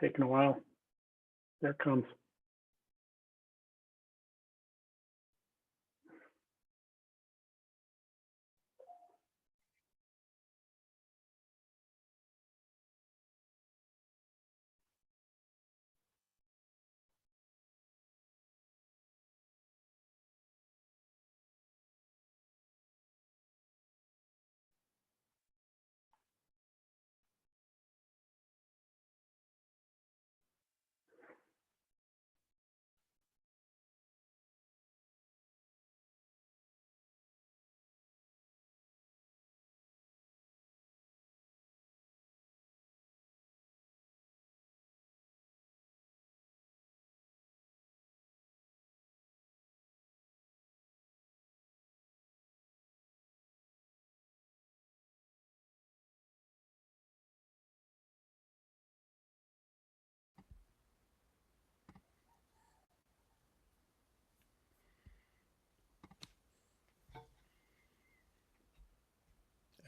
taking a while. There it comes.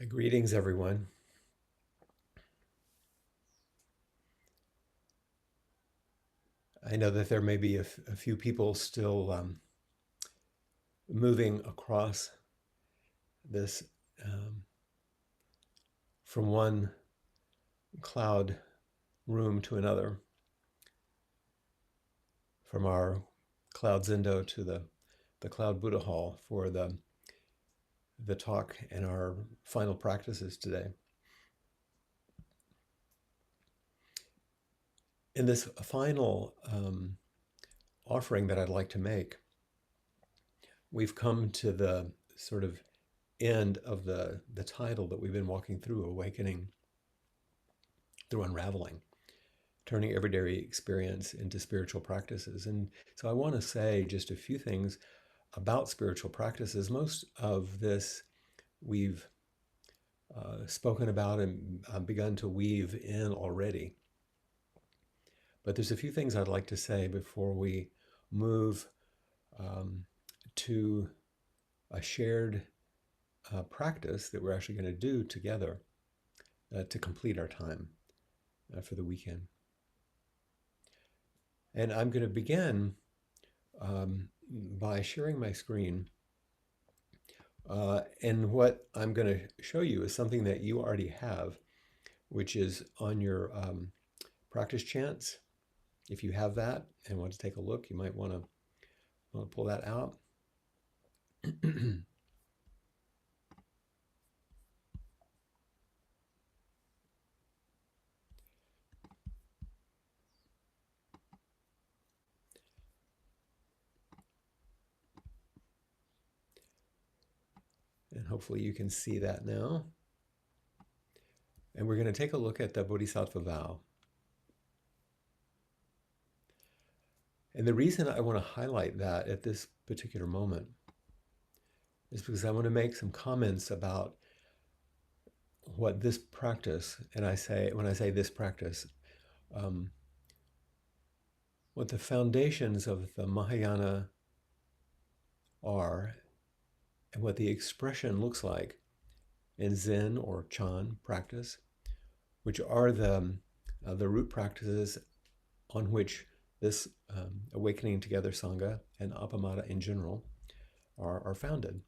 Greetings, everyone. I know that there may be a few people still moving across this from one cloud room to another, from our cloud Zendo to the cloud Buddha hall for the talk and our final practices today. In this final offering that I'd like to make, we've come to the sort of end of the title that we've been walking through, Awakening through Unraveling, turning everyday experience into spiritual practices. And so I want to say just a few things about spiritual practices. Most of this we've spoken about and begun to weave in already. But there's a few things I'd like to say before we move to a shared practice that we're actually going to do together to complete our time for the weekend. And I'm going to begin by sharing my screen. And what I'm going to show you is something that you already have, which is on your practice chants. If you have that and want to take a look, you might want to pull that out. And hopefully you can see that now. And we're going to take a look at the Bodhisattva vow. And the reason I want to highlight that at this particular moment is because I want to make some comments about what this practice, and when I say this practice, what the foundations of the Mahayana are and what the expression looks like in Zen or Chan practice, which are the root practices on which this Awakening Together Sangha and Appamada in general are founded.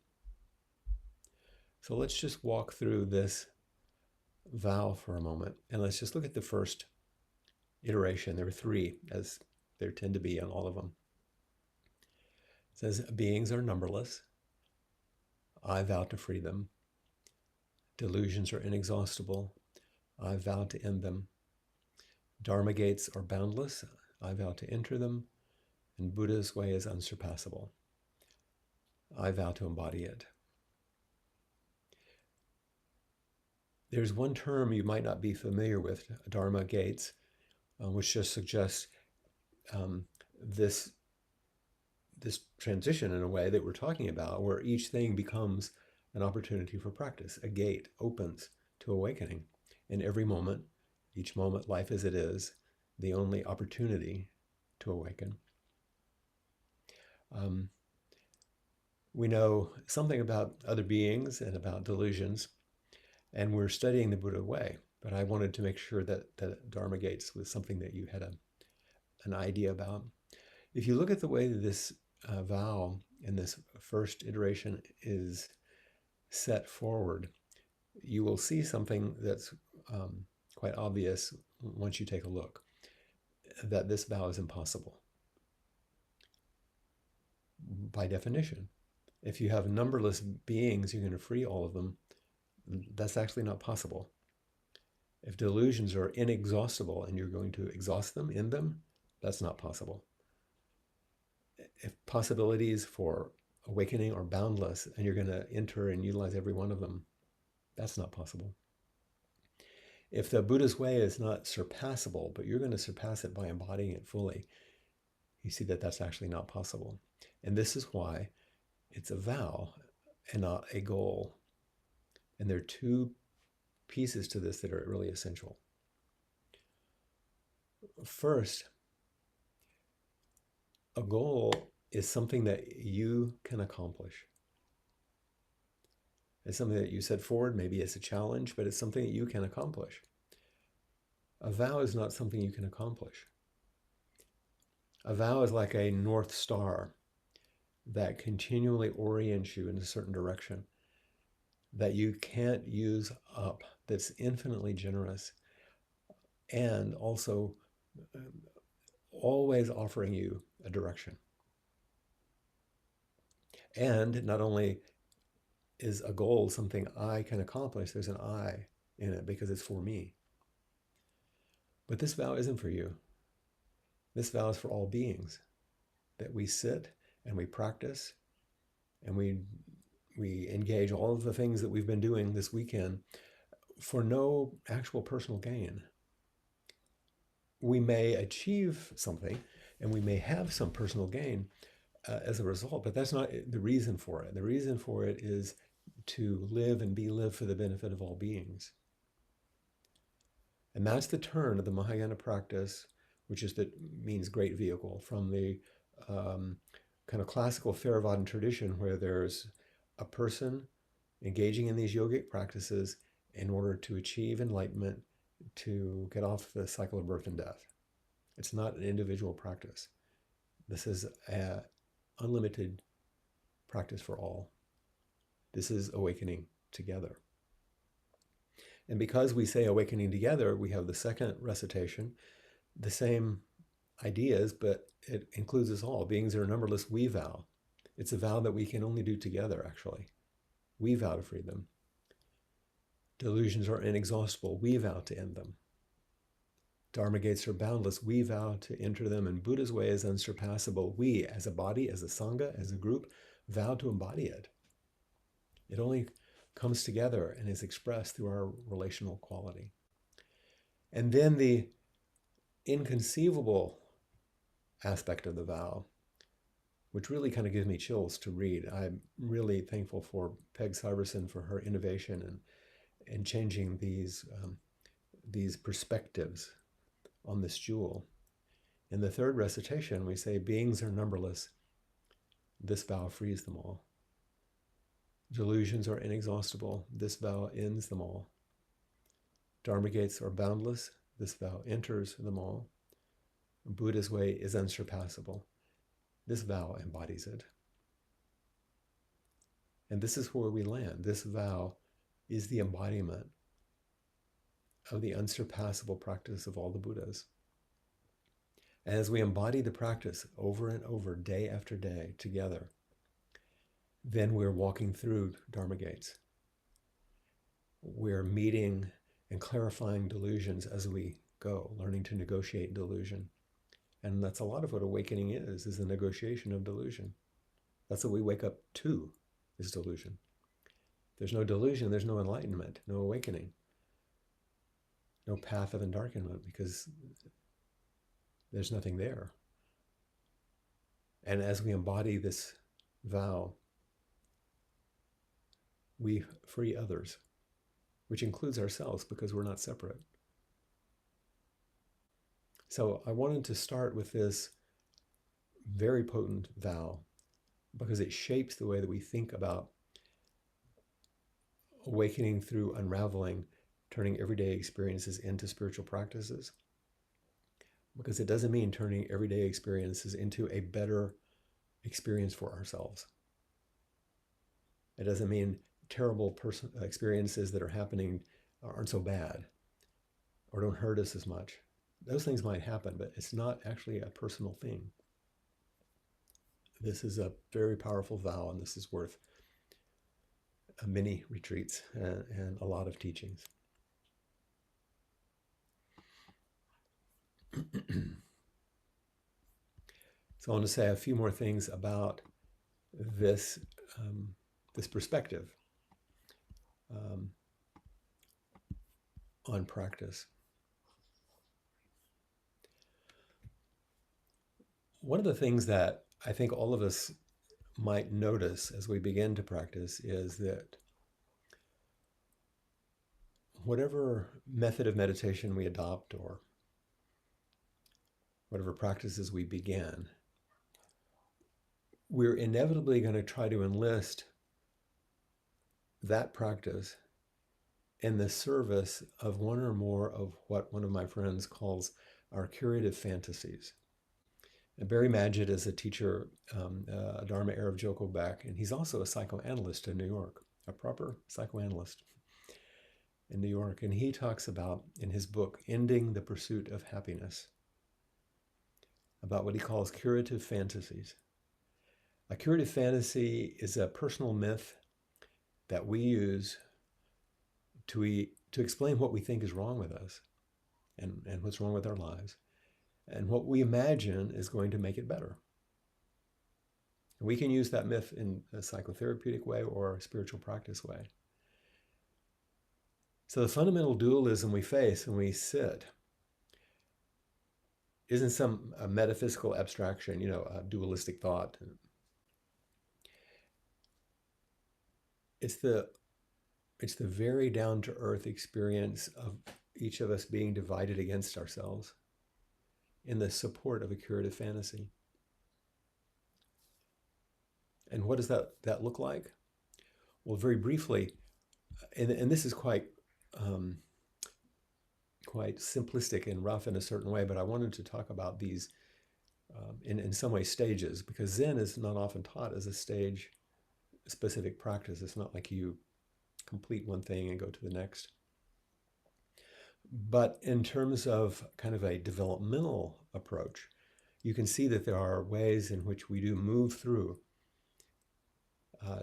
So let's just walk through this vow for a moment, and let's just look at the first iteration. There were three, as there tend to be on all of them. It says, beings are numberless. I vow to free them. Delusions are inexhaustible. I vow to end them. Dharma gates are boundless. I vow to enter them. And Buddha's way is unsurpassable. I vow to embody it. There's one term you might not be familiar with, Dharma gates, which just suggests this transition in a way that we're talking about, where each thing becomes an opportunity for practice. A gate opens to awakening. In every moment, each moment, life as it is, the only opportunity to awaken. We know something about other beings and about delusions, and we're studying the Buddha way. but I wanted to make sure that Dharma Gates was something that you had an idea about. If you look at the way that this vow in this first iteration is set forward, you will see something that's quite obvious once you take a look, that this vow is impossible. By definition, if you have numberless beings, you're going to free all of them. That's actually not possible. If delusions are inexhaustible and you're going to exhaust them, end them, that's not possible. If possibilities for awakening are boundless and you're going to enter and utilize every one of them, that's not possible. If the Buddha's way is not surpassable, but you're going to surpass it by embodying it fully, you see that that's actually not possible. And this is why it's a vow and not a goal. And there are two pieces to this that are really essential. First, a goal is something that you can accomplish. It's something that you set forward, maybe it's a challenge, but it's something that you can accomplish. A vow is not something you can accomplish. A vow is like a North Star that continually orients you in a certain direction that you can't use up, that's infinitely generous, and also always offering you a direction. And not only is a goal something I can accomplish, there's an I in it because it's for me. But this vow isn't for you. This vow is for all beings, that we sit and we practice and we engage all of the things that we've been doing this weekend for no actual personal gain. We may achieve something and we may have some personal gain as a result, but that's not the reason for it. The reason for it is to live and be lived for the benefit of all beings. And that's the turn of the Mahayana practice, which means great vehicle, from the kind of classical Theravadan tradition where there's a person engaging in these yogic practices in order to achieve enlightenment, to get off the cycle of birth and death. It's not an individual practice. This is an unlimited practice for all. This is awakening together. And because we say awakening together, we have the second recitation, the same ideas, but it includes us all. Beings are numberless, we vow. It's a vow that we can only do together, actually. We vow to free them. Delusions are inexhaustible. We vow to end them. Dharma gates are boundless. We vow to enter them, and Buddha's way is unsurpassable. We, as a body, as a sangha, as a group, vow to embody it. It only comes together and is expressed through our relational quality. And then the inconceivable aspect of the vow, which really kind of gives me chills to read. I'm really thankful for Peg Syverson for her innovation and changing these perspectives on this jewel. In the third recitation, we say, beings are numberless. This vow frees them all. Delusions are inexhaustible. This vow ends them all. Dharma gates are boundless. This vow enters them all. Buddha's way is unsurpassable. This vow embodies it. And this is where we land. This vow is the embodiment of the unsurpassable practice of all the Buddhas. And as we embody the practice over and over, day after day, together, then we're walking through Dharma gates. We're meeting and clarifying delusions as we go, learning to negotiate delusion. And that's a lot of what awakening is the negotiation of delusion. That's what we wake up to, is delusion. There's no delusion, there's no enlightenment, no awakening, no path of endarkenment, because there's nothing there. And as we embody this vow, we free others, which includes ourselves, because we're not separate. So I wanted to start with this very potent vow because it shapes the way that we think about awakening through unraveling turning everyday experiences into spiritual practices, because it doesn't mean turning everyday experiences into a better experience for ourselves. It doesn't mean terrible experiences that are happening aren't so bad or don't hurt us as much. Those things might happen, but it's not actually a personal thing. This is a very powerful vow, and this is worth many retreats and a lot of teachings. So I want to say a few more things about this, this perspective on practice. One of the things that I think all of us might notice as we begin to practice is that whatever method of meditation we adopt or whatever practices we begin, we're inevitably going to try to enlist that practice in the service of one or more of what one of my friends calls our curative fantasies. And Barry Magid is a teacher, a Dharma Erev Joko Beck, and he's also a psychoanalyst in New York, a proper psychoanalyst in New York. And he talks about, in his book, Ending the Pursuit of Happiness, about what he calls curative fantasies. A curative fantasy is a personal myth that we use to explain what we think is wrong with us and what's wrong with our lives, and what we imagine is going to make it better. And we can use that myth in a psychotherapeutic way or a spiritual practice way. So the fundamental dualism we face when we sit isn't some metaphysical abstraction, a dualistic thought. It's the very down-to-earth experience of each of us being divided against ourselves in the support of a curative fantasy. And what does that look like? Well, very briefly, and this is quite simplistic and rough in a certain way, but I wanted to talk about these in some way stages, because Zen is not often taught as a stage-specific practice. It's not like you complete one thing and go to the next. But in terms of kind of a developmental approach, you can see that there are ways in which we do move through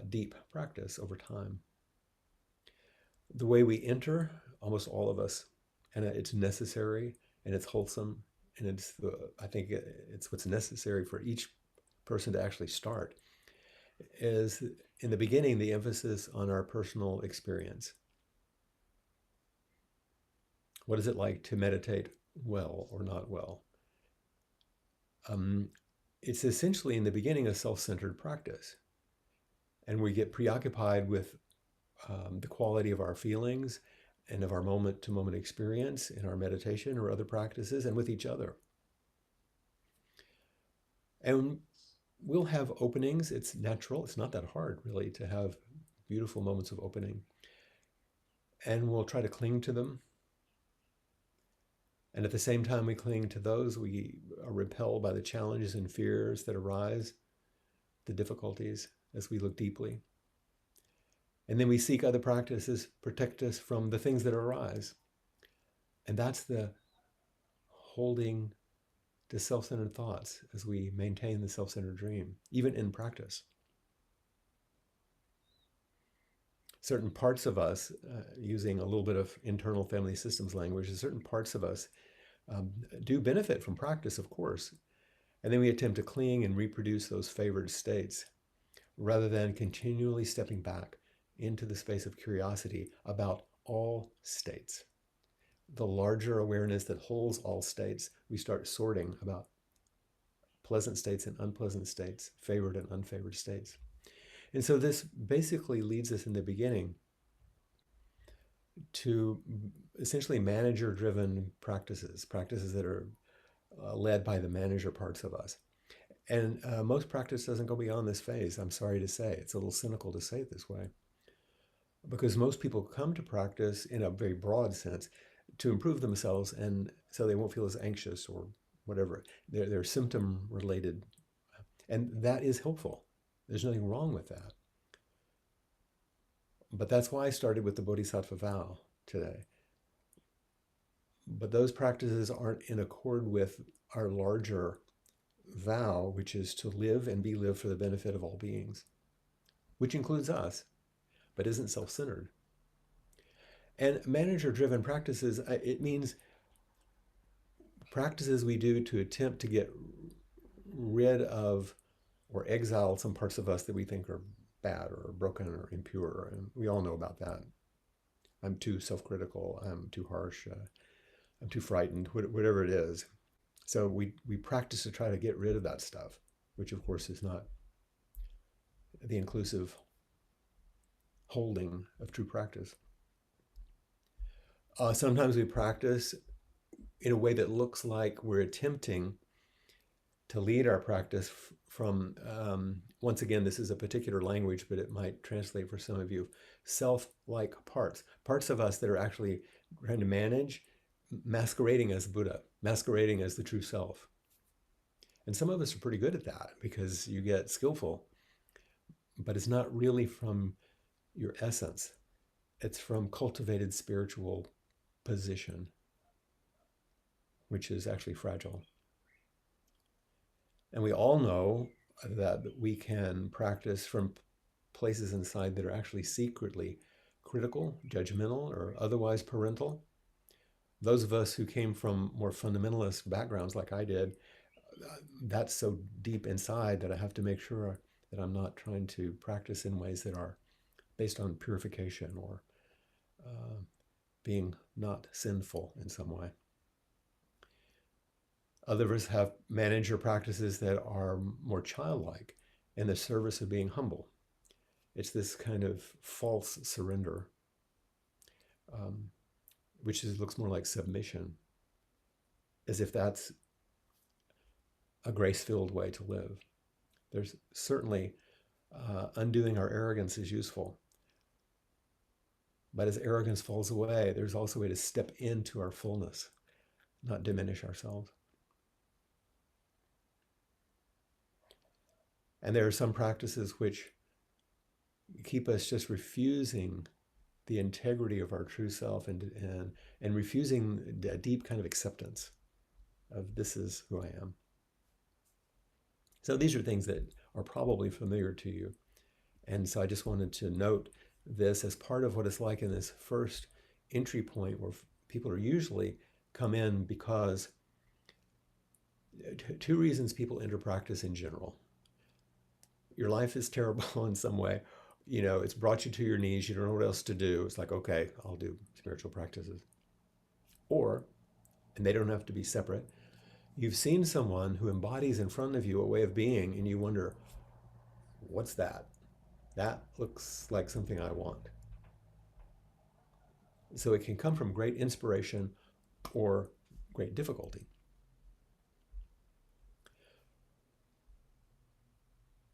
deep practice over time. The way we enter, almost all of us, and it's necessary and it's wholesome, and I think it's what's necessary for each person to actually start, is in the beginning the emphasis on our personal experience. What is it like to meditate well or not well? It's essentially in the beginning a self-centered practice. And we get preoccupied with the quality of our feelings and of our moment-to-moment experience in our meditation or other practices and with each other. And we'll have openings. It's natural. It's not that hard, really, to have beautiful moments of opening. And we'll try to cling to them. And at the same time we cling to those, we are repelled by the challenges and fears that arise, the difficulties, as we look deeply. And then we seek other practices, protect us from the things that arise. And that's the holding to self-centered thoughts as we maintain the self-centered dream, even in practice. Certain parts of us, using a little bit of internal family systems language, certain parts of us do benefit from practice, of course. And then we attempt to cling and reproduce those favored states rather than continually stepping back into the space of curiosity about all states. The larger awareness that holds all states, we start sorting about pleasant states and unpleasant states, favored and unfavored states. And so this basically leads us in the beginning to essentially manager-driven practices that are led by the manager parts of us. And most practice doesn't go beyond this phase, I'm sorry to say. It's a little cynical to say it this way. because most people come to practice in a very broad sense to improve themselves, and so they won't feel as anxious or whatever. They're symptom related, and that is helpful. There's nothing wrong with that. But that's why I started with the Bodhisattva vow today. But those practices aren't in accord with our larger vow, which is to live and be lived for the benefit of all beings, which includes us, but isn't self-centered. And manager-driven practices, it means practices we do to attempt to get rid of or exile some parts of us that we think are bad or broken or impure. And we all know about that. I'm too self-critical, I'm too harsh, I'm too frightened, whatever it is. So we practice to try to get rid of that stuff, which of course is not the inclusive holding of true practice. Sometimes we practice in a way that looks like we're attempting to lead our practice from, once again, this is a particular language, but it might translate for some of you, self-like parts of us that are actually trying to manage, masquerading as Buddha, masquerading as the true self. And some of us are pretty good at that because you get skillful, but it's not really from your essence. It's from cultivated spiritual position, which is actually fragile. And we all know that we can practice from places inside that are actually secretly critical, judgmental, or otherwise parental. Those of us who came from more fundamentalist backgrounds like I did, that's so deep inside that I have to make sure that I'm not trying to practice in ways that are based on purification or being not sinful in some way. Others have manager practices that are more childlike in the service of being humble. It's this kind of false surrender, which looks more like submission, as if that's a grace-filled way to live. There's certainly undoing our arrogance is useful. But as arrogance falls away, there's also a way to step into our fullness, not diminish ourselves. And there are some practices which keep us just refusing the integrity of our true self and refusing a deep kind of acceptance of this is who I am. So these are things that are probably familiar to you. And so I just wanted to note this as part of what it's like in this first entry point where people are usually come in because two reasons people enter practice in general. Your life is terrible in some way. You know, it's brought you to your knees. You don't know what else to do. It's like, okay, I'll do spiritual practices. Or, and they don't have to be separate, you've seen someone who embodies in front of you a way of being and you wonder, what's that? That looks like something I want. So it can come from great inspiration or great difficulty.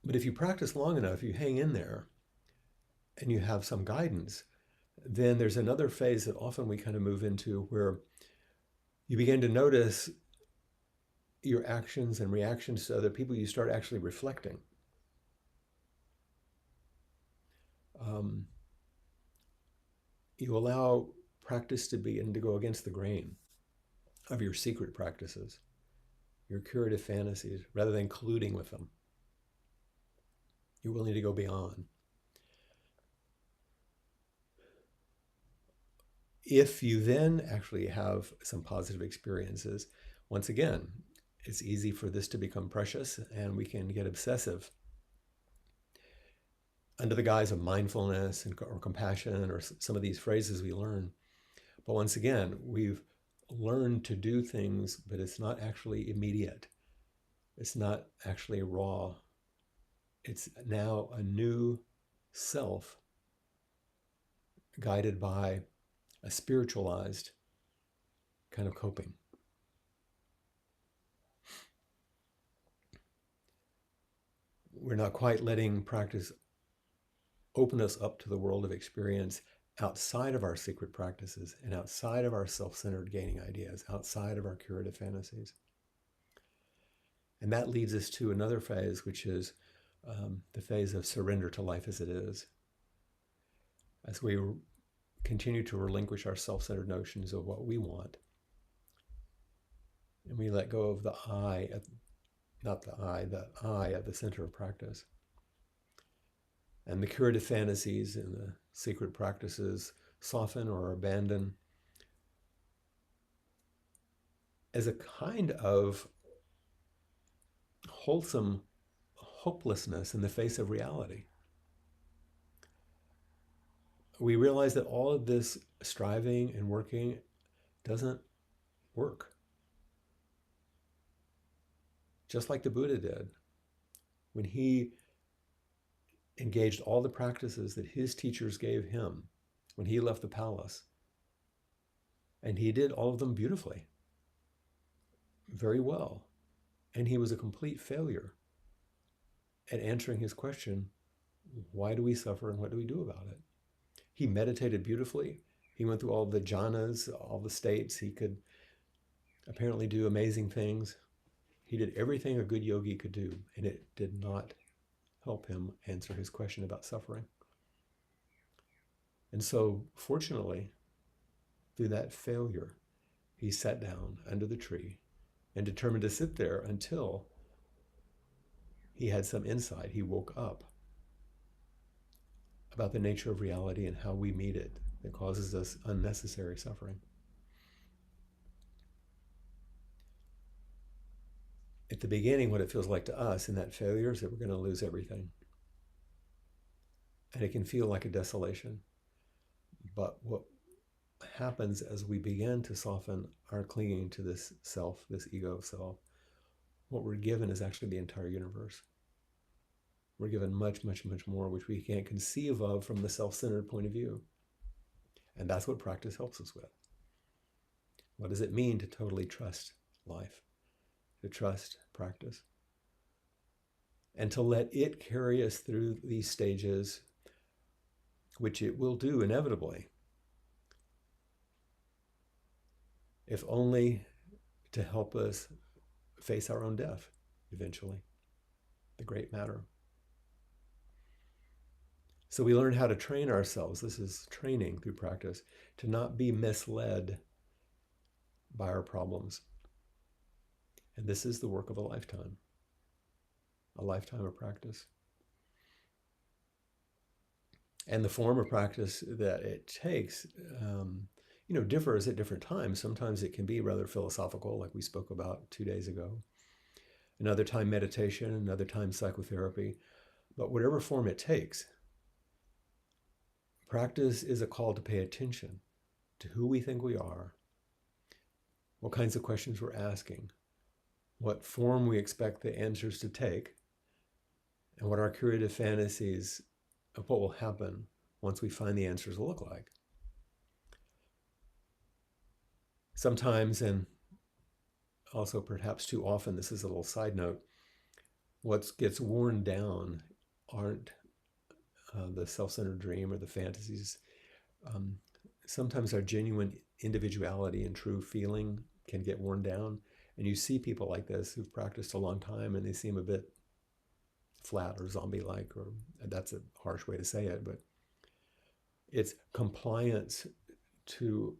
But if you practice long enough, you hang in there and you have some guidance, then there's another phase that often we kind of move into where you begin to notice your actions and reactions to other people. You start actually reflecting. You allow practice to begin to go against the grain of your secret practices, your curative fantasies, rather than colluding with them. You're willing to go beyond. If you then actually have some positive experiences, once again, it's easy for this to become precious and we can get obsessive under the guise of mindfulness or compassion or some of these phrases we learn. But once again, we've learned to do things, but it's not actually immediate. It's not actually raw. It's now a new self guided by a spiritualized kind of coping. We're not quite letting practice open us up to the world of experience outside of our secret practices and outside of our self-centered gaining ideas, outside of our curative fantasies. And that leads us to another phase, which is the phase of surrender to life as it is. As we continue to relinquish our self-centered notions of what we want, and we let go of the I, the I at the center of practice. And the curative fantasies and the secret practices soften or abandon as a kind of wholesome hopelessness in the face of reality. We realize that all of this striving and working doesn't work. Just like the Buddha did. When he engaged all the practices that his teachers gave him when he left the palace, and he did all of them beautifully, very well. And he was a complete failure at answering his question, why do we suffer and what do we do about it? He meditated beautifully. He went through all the jhanas, all the states. He could apparently do amazing things. He did everything a good yogi could do, and it did not help him answer his question about suffering. And so, fortunately, through that failure, he sat down under the tree and determined to sit there until he had some insight. He woke up about the nature of reality and how we meet it that causes us unnecessary suffering. At the beginning, what it feels like to us in that failure is that we're going to lose everything. And it can feel like a desolation. But what happens as we begin to soften our clinging to this self, this ego self, what we're given is actually the entire universe. We're given much, much, much more, which we can't conceive of from the self-centered point of view. And that's what practice helps us with. What does it mean to totally trust life? To trust practice? And to let it carry us through these stages, which it will do inevitably, if only to help us face our own death eventually, the great matter. So we learn how to train ourselves. This is training through practice, to not be misled by our problems. And this is the work of a lifetime of practice. And the form of practice that it takes, differs at different times. Sometimes it can be rather philosophical, like we spoke about 2 days ago. Another time meditation, another time psychotherapy. But whatever form it takes, practice is a call to pay attention to who we think we are, what kinds of questions we're asking, what form we expect the answers to take, and what our curative fantasies of what will happen once we find the answers look like. Sometimes, and also perhaps too often, this is a little side note, what gets worn down aren't the self-centered dream or the fantasies. Sometimes our genuine individuality and true feeling can get worn down. And you see people like this who've practiced a long time and they seem a bit flat or zombie-like, or that's a harsh way to say it, but it's compliance to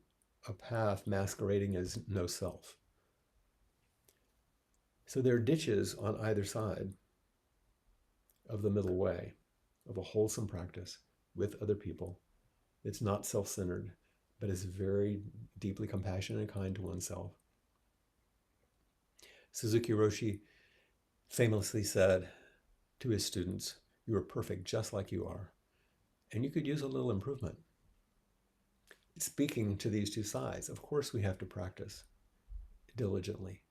a path masquerading as no self. So there are ditches on either side of the middle way of a wholesome practice with other people. It's not self-centered, but is very deeply compassionate and kind to oneself. Suzuki Roshi famously said to his students, "You are perfect just like you are, and you could use a little improvement." Speaking to these two sides, of course we have to practice diligently.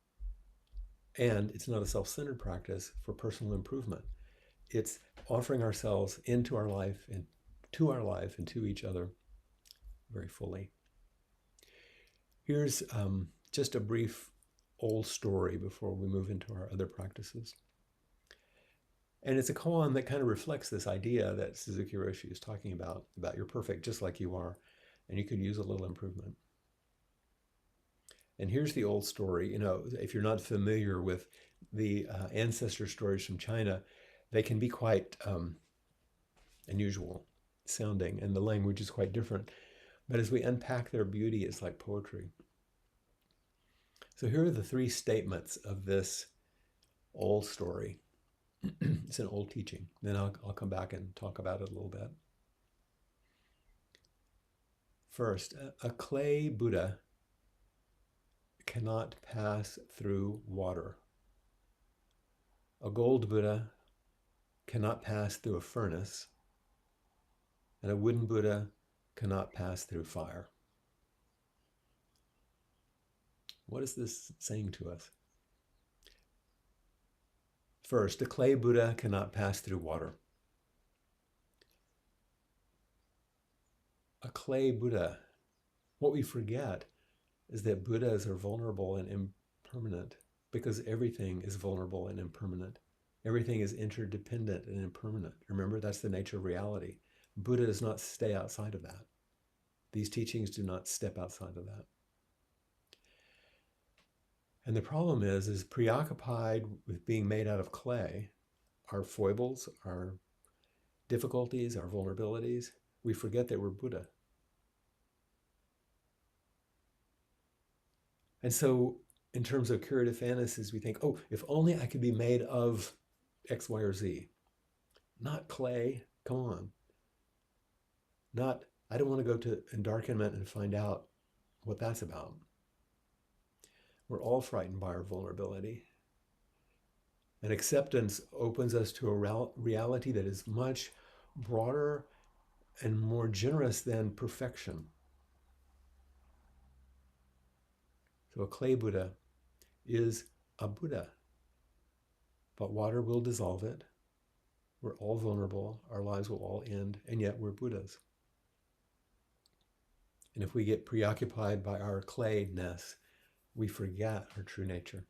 And it's not a self-centered practice for personal improvement. It's offering ourselves into our life and to each other very fully. Here's just a brief old story before we move into our other practices. And it's a koan that kind of reflects this idea that Suzuki Roshi is talking about you're perfect just like you are, and you could use a little improvement. And here's the old story. If you're not familiar with the ancestor stories from China, they can be quite unusual sounding, and the language is quite different. But as we unpack their beauty, it's like poetry. So here are the 3 statements of this old story. It's an old teaching. Then I'll come back and talk about it a little bit. First, a clay Buddha cannot pass through water. A gold Buddha cannot pass through a furnace, and a wooden Buddha cannot pass through fire. What is this saying to us? First, a clay Buddha cannot pass through water. A clay Buddha. What we forget is that Buddhas are vulnerable and impermanent because everything is vulnerable and impermanent. Everything is interdependent and impermanent. Remember, that's the nature of reality. Buddha does not stay outside of that. These teachings do not step outside of that. And the problem is preoccupied with being made out of clay, our foibles, our difficulties, our vulnerabilities, we forget that we're Buddha. And so in terms of curative fantasies, we think, oh, if only I could be made of X, Y, or Z. Not clay, come on. I don't want to go to endarkenment and find out what that's about. We're all frightened by our vulnerability. And acceptance opens us to a reality that is much broader and more generous than perfection. So a clay Buddha is a Buddha, but water will dissolve it. We're all vulnerable. Our lives will all end, and yet we're Buddhas. And if we get preoccupied by our clayness, we forget our true nature.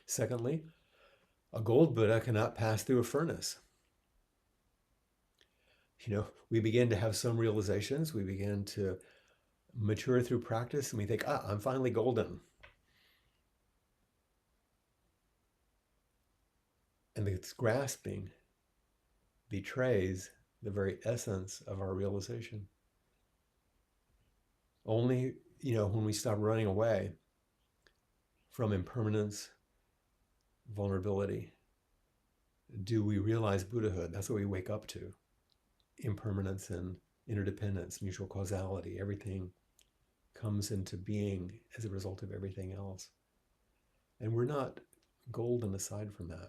Secondly, a gold Buddha cannot pass through a furnace. We begin to have some realizations. We begin to mature through practice, and we think, I'm finally golden. And this grasping betrays the very essence of our realization. Only, when we stop running away from impermanence, vulnerability, do we realize Buddhahood. That's what we wake up to. Impermanence and interdependence, mutual causality, everything comes into being as a result of everything else. And we're not golden aside from that.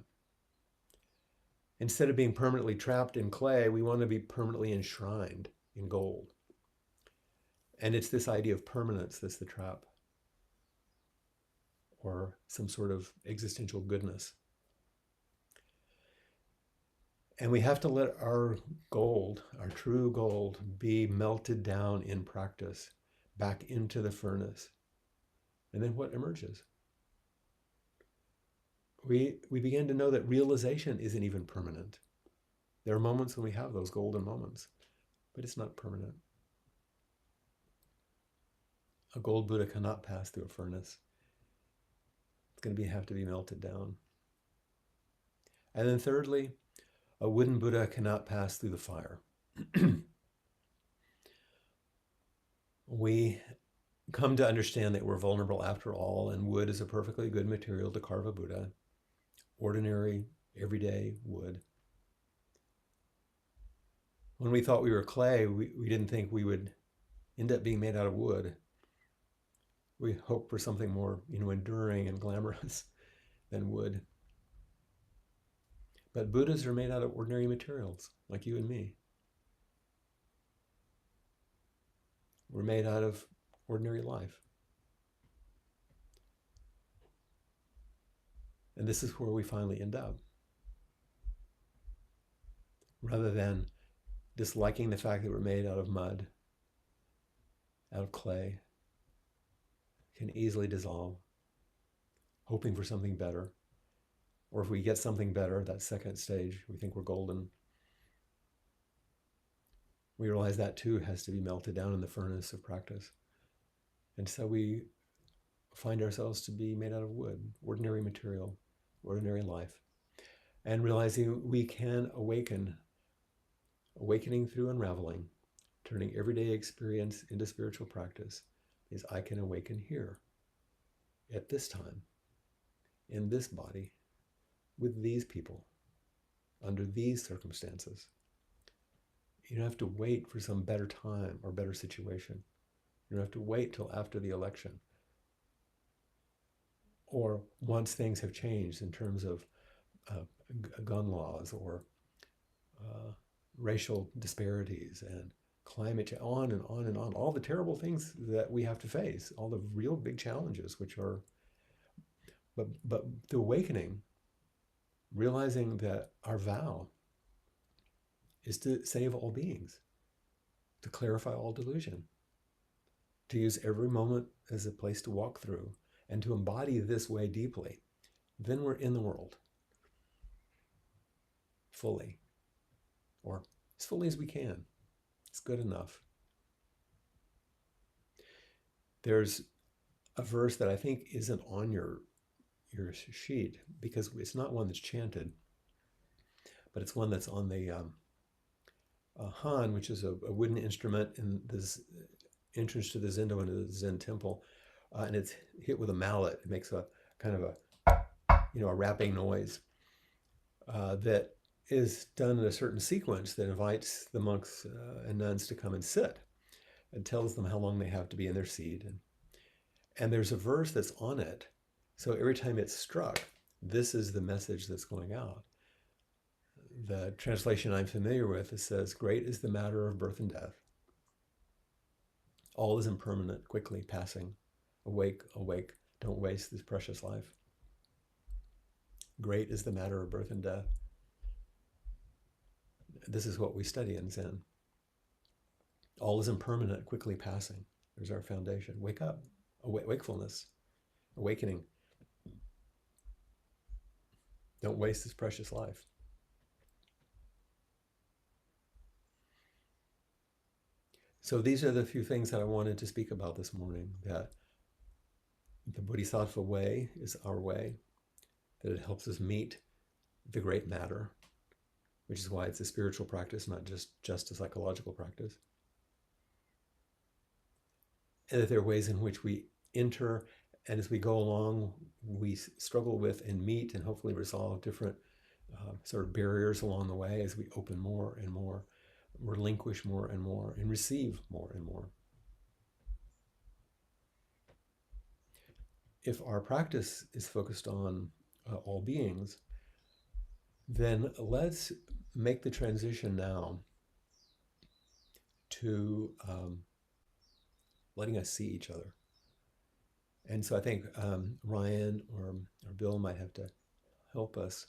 Instead of being permanently trapped in clay, we want to be permanently enshrined in gold. And it's this idea of permanence that's the trap, or some sort of existential goodness. And we have to let our gold, our true gold, be melted down in practice, back into the furnace. And then what emerges? We begin to know that realization isn't even permanent. There are moments when we have those golden moments, but it's not permanent. A gold Buddha cannot pass through a furnace. It's going to have to be melted down. And then thirdly, a wooden Buddha cannot pass through the fire. We come to understand that we're vulnerable after all, and wood is a perfectly good material to carve a Buddha. Ordinary, everyday wood. When we thought we were clay, we didn't think we would end up being made out of wood. We hoped for something more, enduring and glamorous than wood. But Buddhas are made out of ordinary materials, like you and me. We're made out of ordinary life. And this is where we finally end up. Rather than disliking the fact that we're made out of mud, out of clay, can easily dissolve, hoping for something better. Or if we get something better, that second stage, we think we're golden. We realize that too has to be melted down in the furnace of practice. And so we find ourselves to be made out of wood, ordinary material, ordinary life. And realizing we can awakening through unraveling, turning everyday experience into spiritual practice, is I can awaken here, at this time, in this body, with these people, under these circumstances. You don't have to wait for some better time or better situation. You don't have to wait till after the election, or once things have changed in terms of gun laws or racial disparities and climate change, on and on and on, all the terrible things that we have to face, all the real big challenges, which are, but the awakening, realizing that our vow is to save all beings, to clarify all delusion, to use every moment as a place to walk through, and to embody this way deeply, then we're in the world fully, or as fully as we can. It's good enough. There's a verse that I think isn't on your sheet, because it's not one that's chanted, but it's one that's on the Han, which is a wooden instrument in this entrance to the Zendo into the Zen temple, and it's hit with a mallet. It makes a kind of a rapping noise that is done in a certain sequence that invites the monks and nuns to come and sit, and tells them how long they have to be in their seat. And there's a verse that's on it. So every time it's struck, this is the message that's going out. The translation I'm familiar with, it says, "Great is the matter of birth and death. All is impermanent, quickly passing. Awake, awake, don't waste this precious life. Great is the matter of birth and death." This is what we study in Zen. All is impermanent, quickly passing. There's our foundation. Wake up, wakefulness, awakening. Don't waste this precious life. So these are the few things that I wanted to speak about this morning, that the Bodhisattva way is our way, that it helps us meet the great matter, which is why it's a spiritual practice, not just a psychological practice. And that there are ways in which we enter, and as we go along, we struggle with and meet and hopefully resolve different sort of barriers along the way as we open more and more, relinquish more and more, and receive more and more. If our practice is focused on all beings, then let's make the transition now to letting us see each other. And so I think Ryan or Bill might have to help us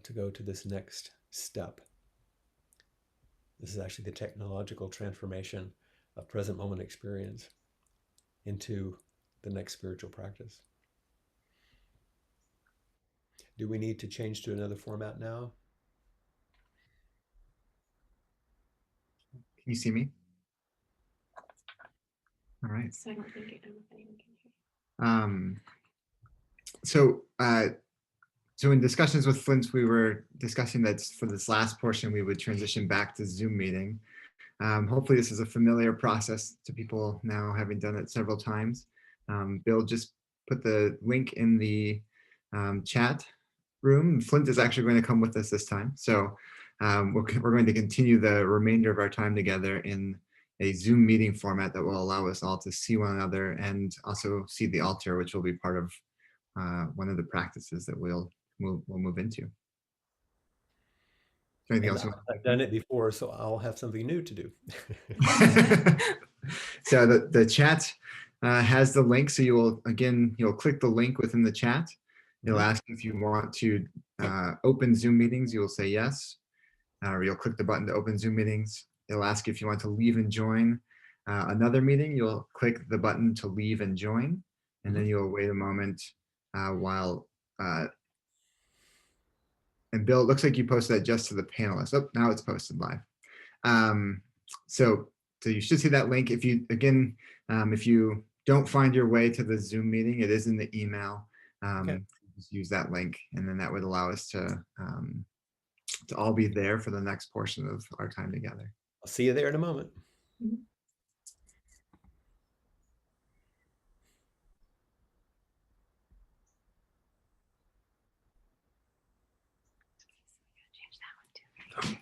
to go to this next step. This is actually the technological transformation of present moment experience into the next spiritual practice. Do we need to change to another format now? Can you see me? All right. So I don't think anyone can hear. So in discussions with Flint, we were discussing that for this last portion, we would transition back to Zoom meeting. Hopefully this is a familiar process to people now, having done it several times. Bill just put the link in the chat room. Flint is actually going to come with us this time. So we're going to continue the remainder of our time together in a Zoom meeting format that will allow us all to see one another and also see the altar, which will be part of one of the practices that we'll move into. Anything else? I've done it before, so I'll have something new to do. So the chat has the link. So you'll click the link within the chat. It'll ask if you want to open Zoom meetings. You'll say yes, or you'll click the button to open Zoom meetings. It'll ask if you want to leave and join another meeting. You'll click the button to leave and join, and then you'll wait a moment while and Bill, it looks like you posted that just to the panelists. Oh, now it's posted live. So you should see that link. If you, again, if you don't find your way to the Zoom meeting, it is in the email. Okay. Just use that link, and then that would allow us to all be there for the next portion of our time together. I'll see you there in a moment. Change that one too.